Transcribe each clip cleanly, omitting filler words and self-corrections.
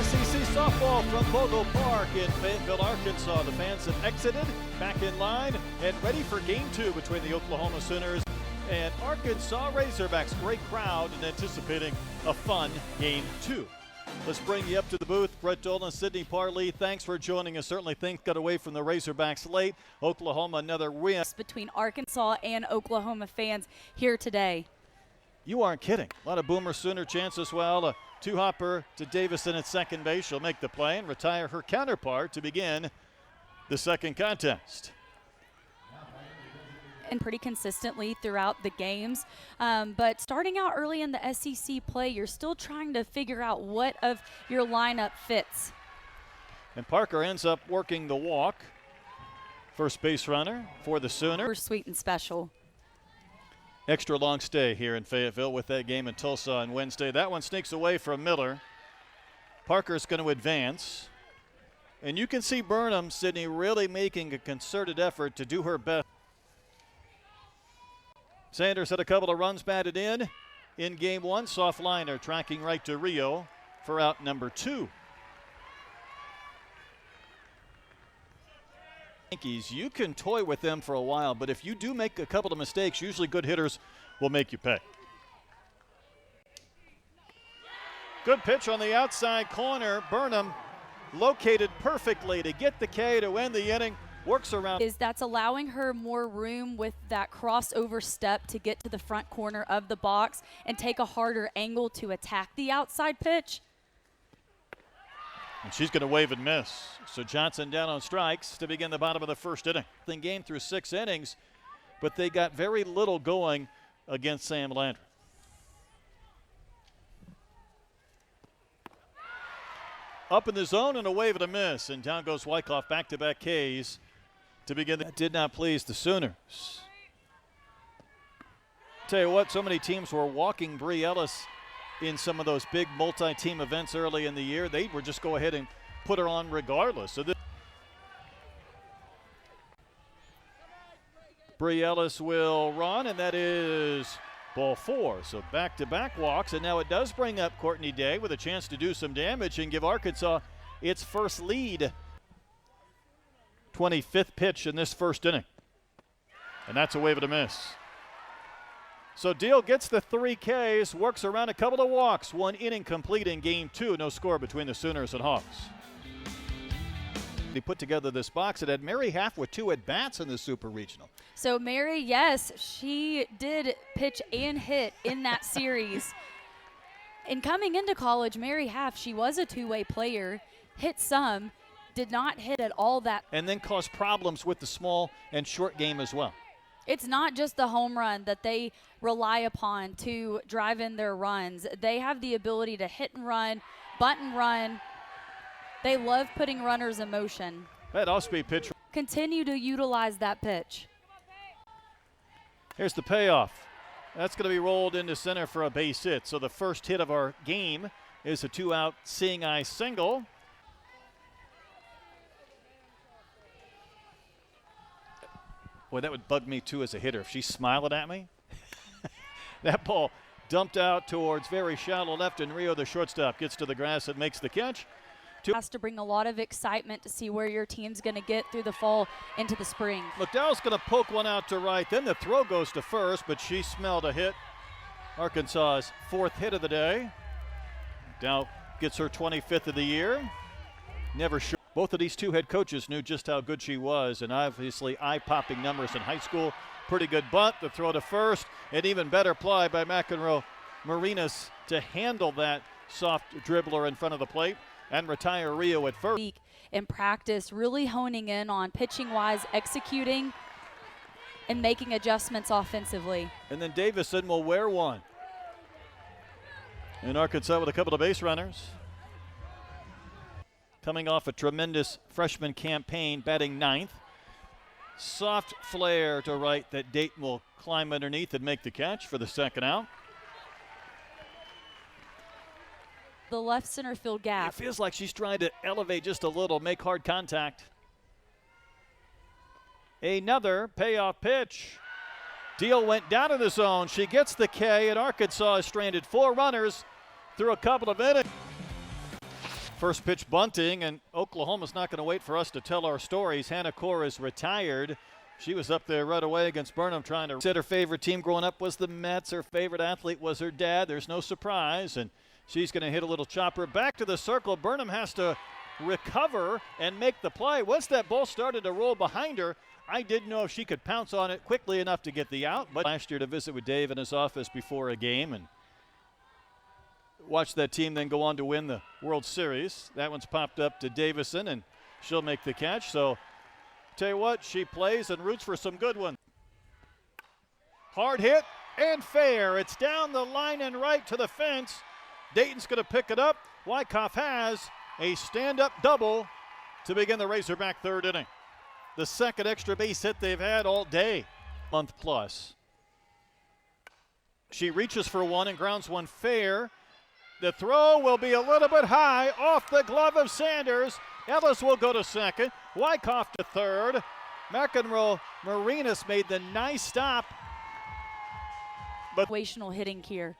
SEC softball from Bogle Park in Fayetteville, Arkansas. The fans have exited, back in line, and ready for Game 2 between the Oklahoma Sooners and Arkansas Razorbacks. Great crowd and anticipating a fun Game 2. Let's bring you up to the booth. Brett Dolan, Sydney Parley, thanks for joining us. Certainly things got away from the Razorbacks late. Oklahoma, another win. Between Arkansas and Oklahoma fans here today. You aren't kidding. A lot of Boomer Sooner chance as well. A two-hopper to Davison at second base. She'll make the play and retire her counterpart to begin the second contest. And pretty consistently throughout the games. But starting out early in the SEC play, you're still trying to figure out what of your lineup fits. And Parker ends up working the walk. First base runner for the Sooners. Sweet and special. Extra long stay here in Fayetteville with that game in Tulsa on Wednesday. That one sneaks away from Miller. Parker's going to advance. And you can see Burnham, Sydney, really making a concerted effort to do her best. Sanders had a couple of runs batted in game 1. Soft liner tracking right to Rio for out number 2. Yankees, you can toy with them for a while, but if you do make a couple of mistakes, usually good hitters will make you pay. Good pitch on the outside corner. Burnham located perfectly to get the K to end the inning. Works around. That's allowing her more room with that crossover step to get to the front corner of the box and take a harder angle to attack the outside pitch. And she's going to wave and miss. So Johnson down on strikes to begin the bottom of the first inning. The game through 6 innings, but they got very little going against Sam Landry. Up in the zone and a wave and a miss. And down goes Wyckoff, back-to-back Ks to begin. That did not please the Sooners. Tell you what, so many teams were walking Bree Ellis in some of those big multi-team events early in the year. They would just go ahead and put her on regardless. So Bree Ellis will run, and that is ball 4. So back-to-back walks, and now it does bring up Courtney Day with a chance to do some damage and give Arkansas its first lead. 25th pitch in this first inning. And that's a wave and a miss. So Deal gets the 3 Ks, works around a couple of walks. 1 inning complete in game 2. No score between the Sooners and Hawks. They put together this box. It had Mary Half with 2 at-bats in the Super Regional. So Mary, yes, she did pitch and hit in that series. And coming into college, Mary Half, she was a two-way player, hit some, did not hit at all that. And then caused problems with the small and short game as well. It's not just the home run that they rely upon to drive in their runs. They have the ability to hit and run, bunt and run. They love putting runners in motion. That off-speed pitch. Continue to utilize that pitch. Here's the payoff. That's going to be rolled into center for a base hit. So the first hit of our game is a 2-out seeing eye single. Boy, that would bug me too as a hitter if she's smiling at me. That ball dumped out towards very shallow left, and Rio, the shortstop, gets to the grass and makes the catch. Has to bring a lot of excitement to see where your team's going to get through the fall into the spring. McDowell's going to poke one out to right. Then the throw goes to first, but she smelled a hit. Arkansas's 4th hit of the day. McDowell gets her 25th of the year. Never sure. Both of these 2 head coaches knew just how good she was, and obviously eye-popping numbers in high school. Pretty good bunt, the throw to first, and even better play by McEnroe Marinas to handle that soft dribbler in front of the plate and retire Rio at first. In practice, really honing in on pitching-wise, executing, and making adjustments offensively. And then Davison will wear one. And Arkansas with a couple of base runners. Coming off a tremendous freshman campaign, batting 9th. Soft flare to right that Dayton will climb underneath and make the catch for the second out. The left center field gap. It feels like she's trying to elevate just a little, make hard contact. Another payoff pitch. Deal went down in the zone. She gets the K, and Arkansas has stranded 4 runners through a couple of innings. First pitch bunting, and Oklahoma's not going to wait for us to tell our stories. Hannah Core is retired. She was up there right away against Burnham trying to said her favorite team growing up was the Mets. Her favorite athlete was her dad. There's no surprise, and she's going to hit a little chopper. Back to the circle. Burnham has to recover and make the play. Once that ball started to roll behind her, I didn't know if she could pounce on it quickly enough to get the out. But last year to visit with Dave in his office before a game and watch that team then go on to win the World Series. That one's popped up to Davison, and she'll make the catch. So, tell you what, she plays and roots for some good ones. Hard hit and fair. It's down the line and right to the fence. Dayton's going to pick it up. Wyckoff has a stand-up double to begin the Razorback third inning. The second extra base hit they've had all day. Month plus. She reaches for one and grounds one fair. The throw will be a little bit high off the glove of Sanders. Ellis will go to second. Wyckoff to third. McEnroe Marinas made the nice stop. But Situational hitting here.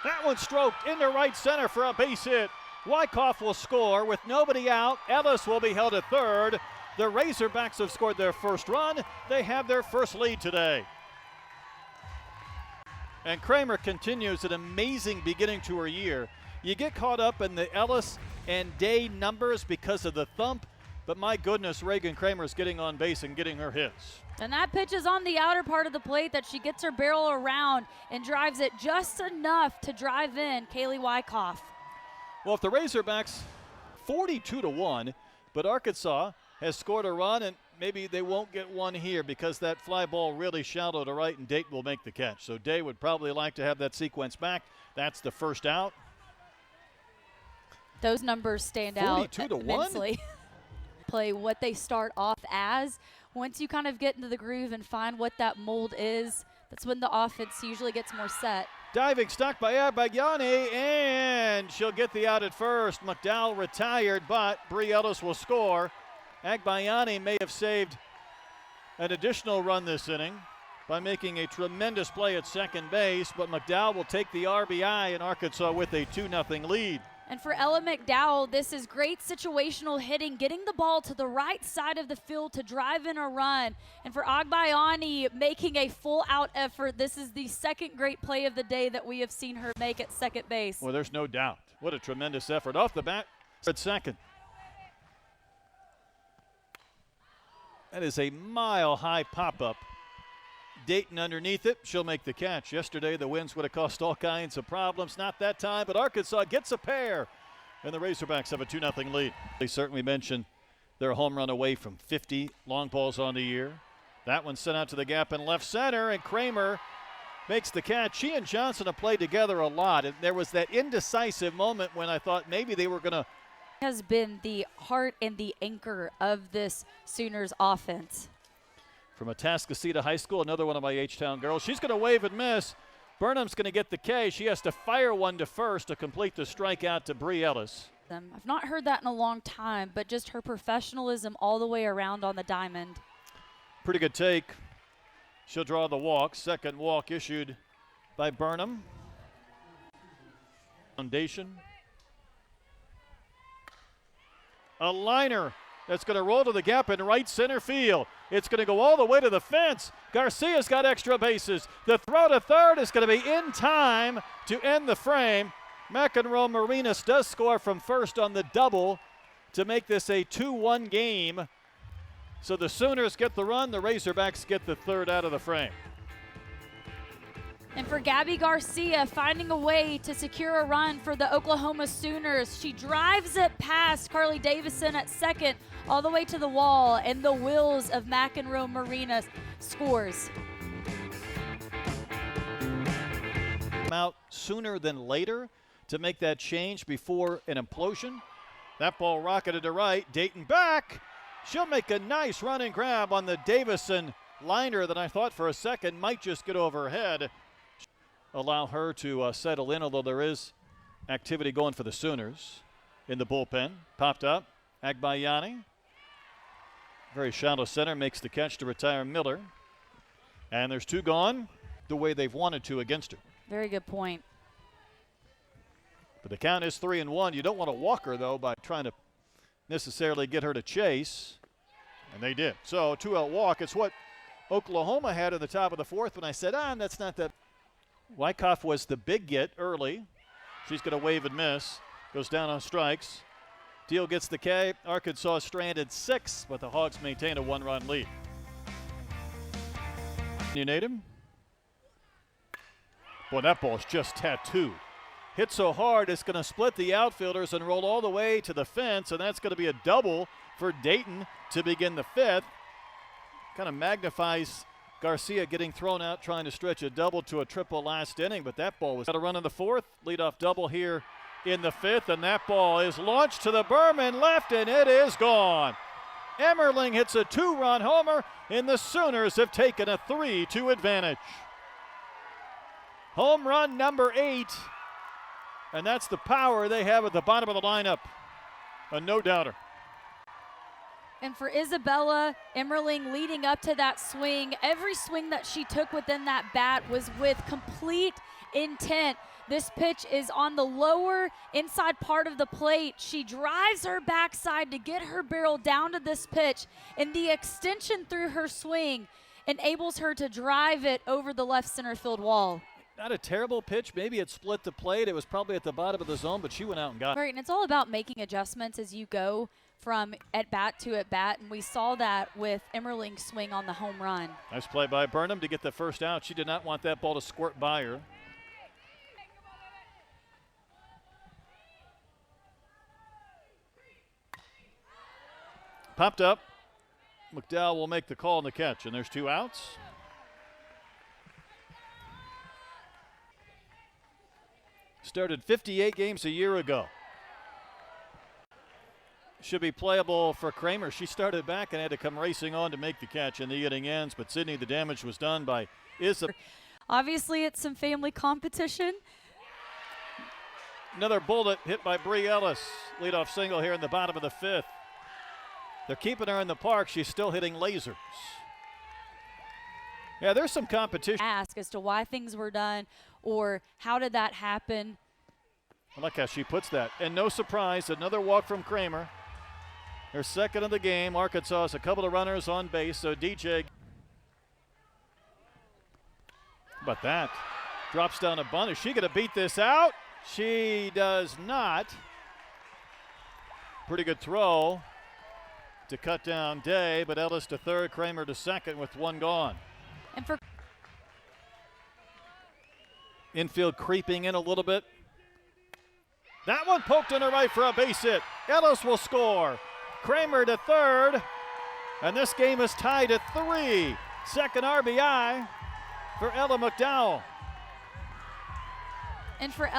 that one stroked into right center for a base hit. Wyckoff will score with nobody out. Ellis will be held at third. The Razorbacks have scored their first run. They have their first lead today. And Kramer continues an amazing beginning to her year. You get caught up in the Ellis and Day numbers because of the thump, but my goodness, Reagan Kramer is getting on base and getting her hits. And that pitch is on the outer part of the plate that she gets her barrel around and drives it just enough to drive in Kaylee Wyckoff. Well, if the Razorbacks 42-1, but Arkansas has scored a run, and maybe they won't get one here because that fly ball really shallow to right, and Dayton will make the catch. So Day would probably like to have that sequence back. That's the first out. Those numbers stand out 42-1? immensely. Play what they start off as. Once you kind of get into the groove and find what that mold is, that's when the offense usually gets more set. Diving stuck by Agbayani, and she'll get the out at first. McDowell retired, but Bree Ellis will score. Agbayani may have saved an additional run this inning by making a tremendous play at second base, but McDowell will take the RBI in Arkansas with a 2-0 lead. And for Ella McDowell, this is great situational hitting, getting the ball to the right side of the field to drive in a run. And for Agbayani making a full-out effort, this is the second great play of the day that we have seen her make at second base. Well, there's no doubt. What a tremendous effort. Off the bat at second. That is a mile-high pop-up. Dayton underneath it. She'll make the catch. Yesterday, the winds would have caused all kinds of problems. Not that time, but Arkansas gets a pair. And the Razorbacks have a 2-0 lead. They certainly mentioned their home run away from 50 long balls on the year. That one sent out to the gap in left center, and Kramer makes the catch. She and Johnson have played together a lot, and there was that indecisive moment when I thought maybe they were going to. Has been the heart and the anchor of this Sooners offense. From Atascocita High School, another one of my H-Town girls. She's going to wave and miss. Burnham's going to get the K. She has to fire one to first to complete the strikeout to Bree Ellis. I've not heard that in a long time, but just her professionalism all the way around on the diamond. Pretty good take. She'll draw the walk. Second walk issued by Burnham. Foundation. A liner that's going to roll to the gap in right center field. It's going to go all the way to the fence. Garcia's got extra bases. The throw to third is going to be in time to end the frame. McEnroe Marinas does score from first on the double to make this a 2-1 game. So the Sooners get the run. The Razorbacks get the third out of the frame. And for Gabby Garcia, finding a way to secure a run for the Oklahoma Sooners. She drives it past Carly Davison at second, all the way to the wall, and the wheels of McEnroe Marinas scores. Out sooner than later to make that change before an implosion. That ball rocketed to right. Dayton back. She'll make a nice run and grab on the Davison liner that I thought for a second might just get over her head. Allow her to settle in, although there is activity going for the Sooners in the bullpen. Popped up. Agbayani. Very shallow center, makes the catch to retire Miller. And there's two gone the way they've wanted to against her. Very good point. But the count is 3-1. You don't want to walk her, though, by trying to necessarily get her to chase. And they did. So 2-out walk. It's what Oklahoma had in the top of the fourth when I said, that's not that. Wyckoff was the big get early. She's going to wave and miss. Goes down on strikes. Deal gets the K. Arkansas stranded 6, but the Hogs maintain a 1-run lead. You need him? Boy, that ball's just tattooed. Hit so hard it's going to split the outfielders and roll all the way to the fence, and that's going to be a double for Dayton to begin the fifth. Kind of magnifies Garcia getting thrown out trying to stretch a double to a triple last inning, but that ball was got a run in the fourth. Leadoff double here in the fifth, and that ball is launched to the berm and left, and it is gone. Emmerling hits a 2-run homer, and the Sooners have taken a 3-2 advantage. Home run number 8, and that's the power they have at the bottom of the lineup. A no-doubter. And for Isabella Emmerling leading up to that swing, every swing that she took within that bat was with complete intent. This pitch is on the lower inside part of the plate. She drives her backside to get her barrel down to this pitch, and the extension through her swing enables her to drive it over the left center field wall. Not a terrible pitch. Maybe it split the plate. It was probably at the bottom of the zone, but she went out and got it. Right, and it's all about making adjustments as you go from at bat to at bat, and we saw that with Emmerling's swing on the home run. Nice play by Burnham to get the first out. She did not want that ball to squirt by her. Popped up. McDowell will make the call on the catch, and there's 2 outs. Started 58 games a year ago. Should be playable for Kramer. She started back and had to come racing on to make the catch, and the inning ends. But Sydney, the damage was done by Isabella. Obviously, it's some family competition. Another bullet hit by Bree Ellis. Leadoff single here in the bottom of the fifth. They're keeping her in the park. She's still hitting lasers. Yeah, there's some competition. Ask as to why things were done or how did that happen. I like how she puts that. And no surprise, another walk from Kramer. Her second of the game. Arkansas has a couple of runners on base, so DJ. But that drops down a bunt. Is she going to beat this out? She does not. Pretty good throw to cut down Day, but Ellis to third, Kramer to second with 1 gone. And for infield creeping in a little bit. That one poked in her right for a base hit. Ellis will score. Kramer to third, and this game is tied at 3. Second RBI for Ella McDowell. And for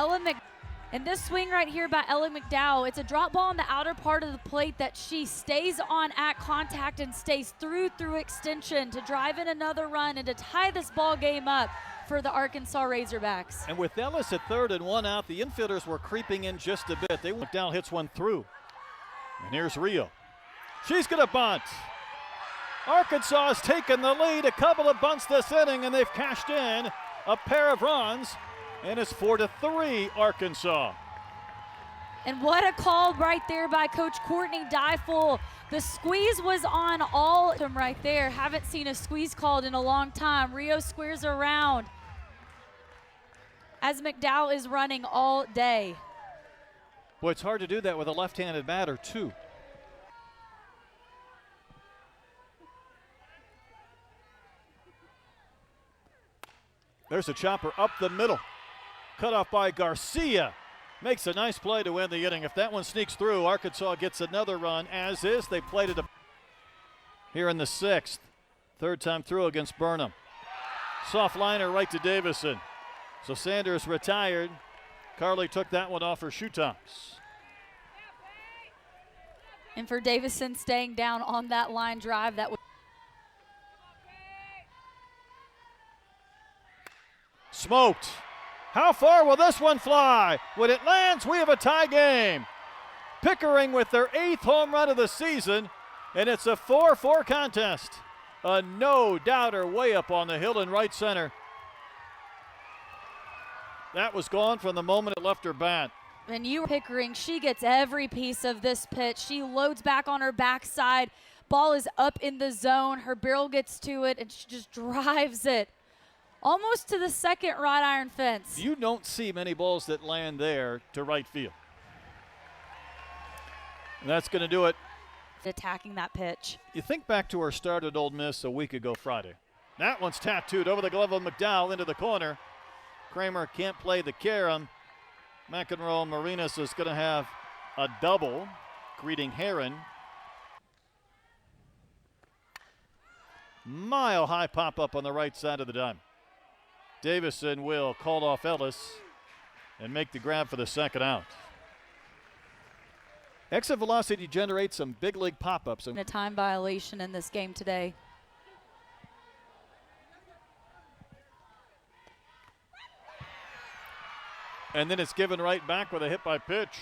and this swing right here by Ella McDowell, it's a drop ball on the outer part of the plate that she stays on at contact and stays through extension to drive in another run and to tie this ball game up for the Arkansas Razorbacks. And with Ellis at third and 1 out, the infielders were creeping in just a bit. McDowell hits one through. And here's Rio. She's going to bunt. Arkansas has taken the lead. A couple of bunts this inning, and they've cashed in a pair of runs. And it's 4-3 Arkansas. And what a call right there by Coach Courtney Dyfel. The squeeze was on all of them right there. Haven't seen a squeeze called in a long time. Rio squares around as McDowell is running all day. Boy, it's hard to do that with a left-handed batter, too. There's a chopper up the middle. Cut off by Garcia. Makes a nice play to win the inning. If that one sneaks through, Arkansas gets another run, as is. They played it here in the 6th. Third time through against Burnham. Soft liner right to Davison. So Sanders retired. Carly took that one off her shoe tops. And for Davison staying down on that line drive, that was smoked. How far will this one fly? When it lands, we have a tie game. Pickering with their 8th home run of the season, and it's a 4-4 contest. A no-doubter way up on the hill in right center. That was gone from the moment it left her bat. And you Pickering, she gets every piece of this pitch. She loads back on her backside. Ball is up in the zone. Her barrel gets to it, and she just drives it almost to the second wrought iron fence. You don't see many balls that land there to right field. And that's going to do it. Attacking that pitch. You think back to her start at Ole Miss a week ago Friday. That one's tattooed over the glove of McDowell into the corner. Kramer can't play the carom. McEnroe Marinas is going to have a double, greeting Heron. Mile high pop up on the right side of the diamond. Davison will call off Ellis and make the grab for the second out. Exit velocity generates some big league pop-ups. A time violation in this game today. And then it's given right back with a hit by pitch.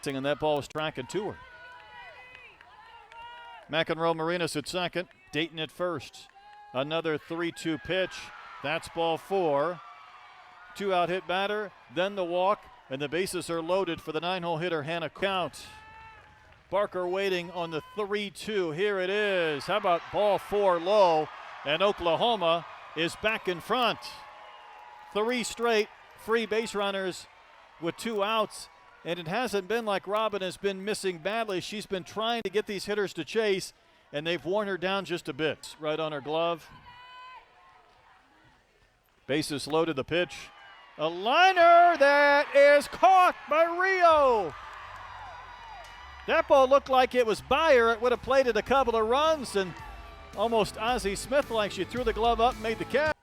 And that ball was tracking to her. McEnroe Marinas at second, Dayton at first. Another 3-2 pitch. That's ball 4. 2-out hit batter, then the walk, and the bases are loaded for the 9-hole hitter, Hannah Count. Barker waiting on the 3-2. Here it is. How about ball 4 low? And Oklahoma is back in front. 3 straight free base runners with 2 outs. And it hasn't been like Robin has been missing badly. She's been trying to get these hitters to chase, and they've worn her down just a bit. Right on her glove. Bases loaded, the pitch. A liner that is caught by Rio. That ball looked like it was by her. It would have played it a couple of runs, and almost Ozzie Smith-like. She threw the glove up and made the catch.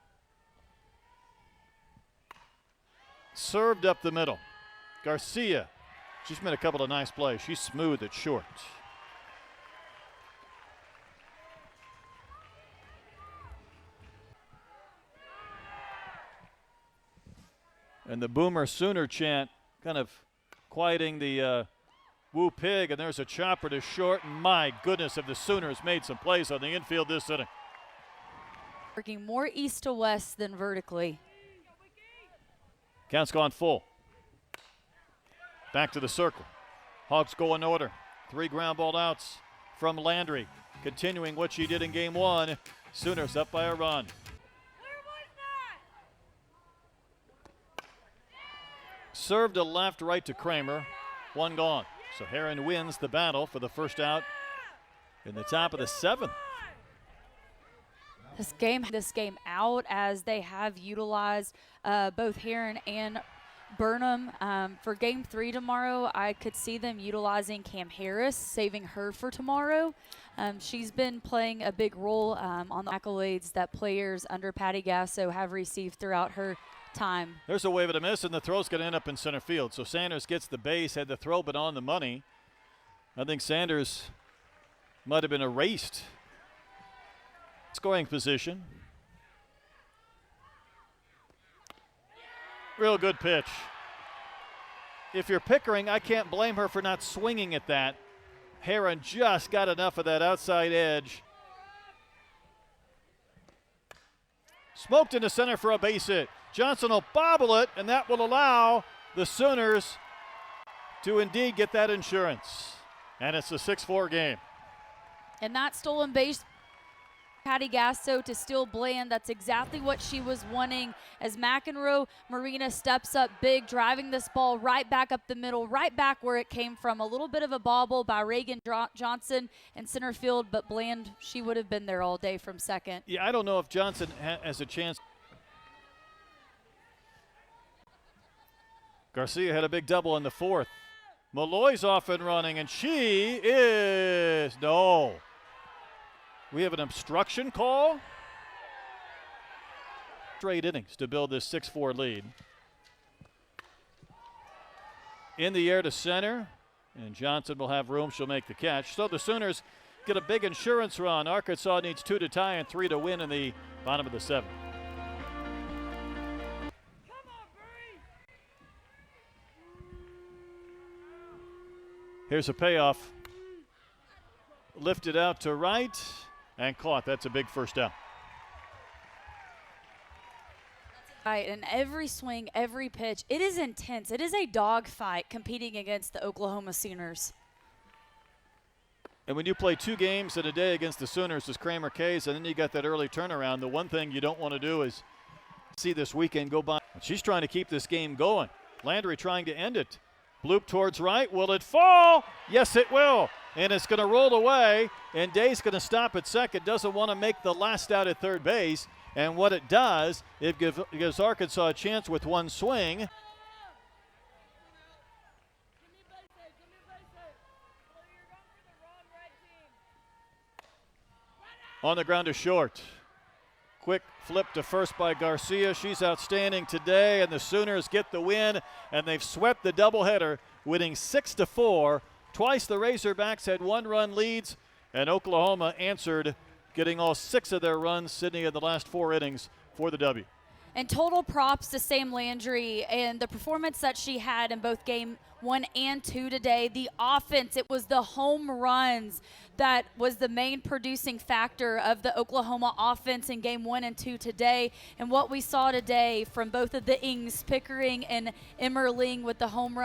Served up the middle. Garcia, she's made a couple of nice plays. She's smooth at short. And the Boomer Sooner chant kind of quieting the Woo Pig, and there's a chopper to short. And my goodness, have the Sooners made some plays on the infield this inning. Working more east to west than vertically. Count's gone full. Back to the circle. Hogs go in order. 3 ground ball outs from Landry. Continuing what she did in game 1. Sooners up by a run. Served to left, right to Kramer. 1 gone. So Heron wins the battle for the first out in the top of the 7th. This game out, as they have utilized both Heron and Burnham. For game 3 tomorrow, I could see them utilizing Cam Harris, saving her for tomorrow. She's been playing a big role on the accolades that players under Patty Gasso have received throughout her time. There's a wave and a miss, and the throw's going to end up in center field. So Sanders gets the base, had the throw, but on the money. I think Sanders might have been erased. Scoring position. Real good pitch. If you're Pickering, I can't blame her for not swinging at that. Heron just got enough of that outside edge. Smoked into center for a base hit. Johnson will bobble it, and that will allow the Sooners to indeed get that insurance. And it's a 6-4 game. And that stolen base, Patty Gasso to steal Bland. That's exactly what she was wanting, as McEnroe Marina steps up big, driving this ball right back up the middle, right back where it came from. A little bit of a bobble by Reagan Johnson in center field, but Bland, she would have been there all day from second. Yeah, I don't know if Johnson has a chance. Garcia had a big double in the 4th. Malloy's off and running, and she is, no. We have an obstruction call. Straight innings to build this 6-4 lead. In the air to center, and Johnson will have room. She'll make the catch. So the Sooners get a big insurance run. Arkansas needs 2 to tie and 3 to win in the bottom of the 7th. Here's a payoff. Lifted out to right and caught. That's a big first down. Right, and every swing, every pitch, it is intense. It is a dogfight competing against the Oklahoma Sooners. And when you play 2 games in a day against the Sooners as Kramer Kays, and then you got that early turnaround, the one thing you don't want to do is see this weekend go by. She's trying to keep this game going. Landry trying to end it. Bloop towards right. Will it fall? Yes, it will. And it's going to roll away, and Day's going to stop at second. Doesn't want to make the last out at third base. And what it does, it gives Arkansas a chance with one swing. On the ground to short. Quick flip to first by Garcia. She's outstanding today, and the Sooners get the win, and they've swept the doubleheader, winning 6-4. Twice the Razorbacks had 1-run leads, and Oklahoma answered, getting all 6 of their runs, Sydney, in the last 4 innings for the W. And total props to Sam Landry and the performance that she had in both game 1 and 2 today. The offense, it was the home runs that was the main producing factor of the Oklahoma offense in game 1 and 2 today. And what we saw today from both of the Ings, Pickering and Emmerling with the home run.